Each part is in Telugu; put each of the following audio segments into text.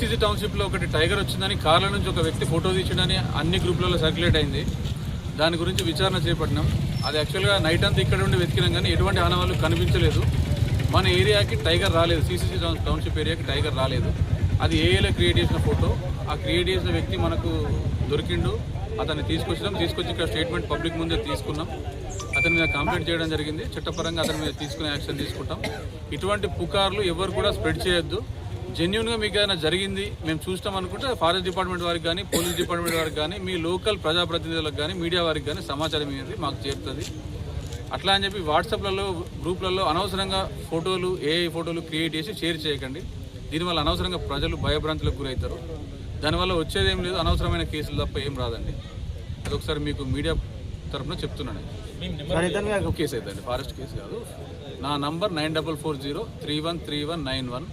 సిసి టౌన్షిప్లో ఒకటి టైగర్ వచ్చిందని కార్ల నుంచి ఒక వ్యక్తి ఫోటో తీసిండని అన్ని గ్రూప్లలో సర్క్యులేట్ అయింది. దాని గురించి విచారణ చేపట్టినాం. అది యాక్చువల్గా నైట్ అంతా ఇక్కడ ఉండి వెతికినాం కానీ ఎటువంటి ఆనవాళ్ళు కనిపించలేదు. మన ఏరియాకి టైగర్ రాలేదు, సిసిసి టౌన్షిప్ ఏరియాకి టైగర్ రాలేదు. అది ఏఏలో క్రియేట్ చేసిన ఫోటో. ఆ క్రియేట్ చేసిన వ్యక్తి మనకు దొరికిండు. అతన్ని తీసుకొచ్చి ఇక్కడ స్టేట్మెంట్ పబ్లిక్ ముందే తీసుకున్నాం. అతని మీద కంప్లైంట్ చేయడం జరిగింది. చట్టపరంగా అతని మీద తీసుకునే యాక్షన్ తీసుకుంటాం. ఇటువంటి పుకార్లు ఎవరు కూడా స్ప్రెడ్ చేయొద్దు. జెన్యున్గా మీకు ఏదైనా జరిగింది మేము చూస్తాం అనుకుంటే ఫారెస్ట్ డిపార్ట్మెంట్ వారికి కానీ, పోలీస్ డిపార్ట్మెంట్ వారికి కానీ, మీ లోకల్ ప్రజాప్రతినిధులకు కానీ, మీడియా వారికి కానీ సమాచారం అనేది మాకు చేరుతుంది. అట్లా అని చెప్పి వాట్సాప్లలో గ్రూప్లలో అనవసరంగా ఫోటోలు, ఏఐ ఫోటోలు క్రియేట్ చేసి షేర్ చేయకండి. దీనివల్ల అనవసరంగా ప్రజలు భయభ్రాంతులకు గురవుతారు. దానివల్ల వచ్చేదేం లేదు, అనవసరమైన కేసులు తప్ప ఏం రాదండి. అదొకసారి మీకు మీడియా తరఫున చెప్తున్నాను. కేసు అవుతుంది, ఫారెస్ట్ కేసు కాదు. నా number 9440313191,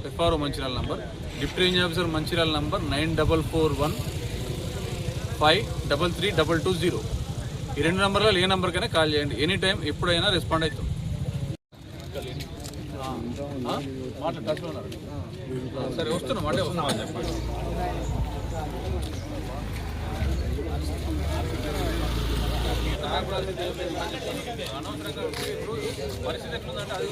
FRO Mancherial number, deputy range officer Mancherial number 9441533220. ఈ 2 నంబర్లలో ఏ నంబర్కైనా కాల్ చేయండి. ఎనీ టైం ఎప్పుడైనా రెస్పాండ్ అవుతాం. సరే వస్తున్నాం అంటే వస్తున్నామని చెప్పండి. పరిస్థితి ఎట్లుందంటే అది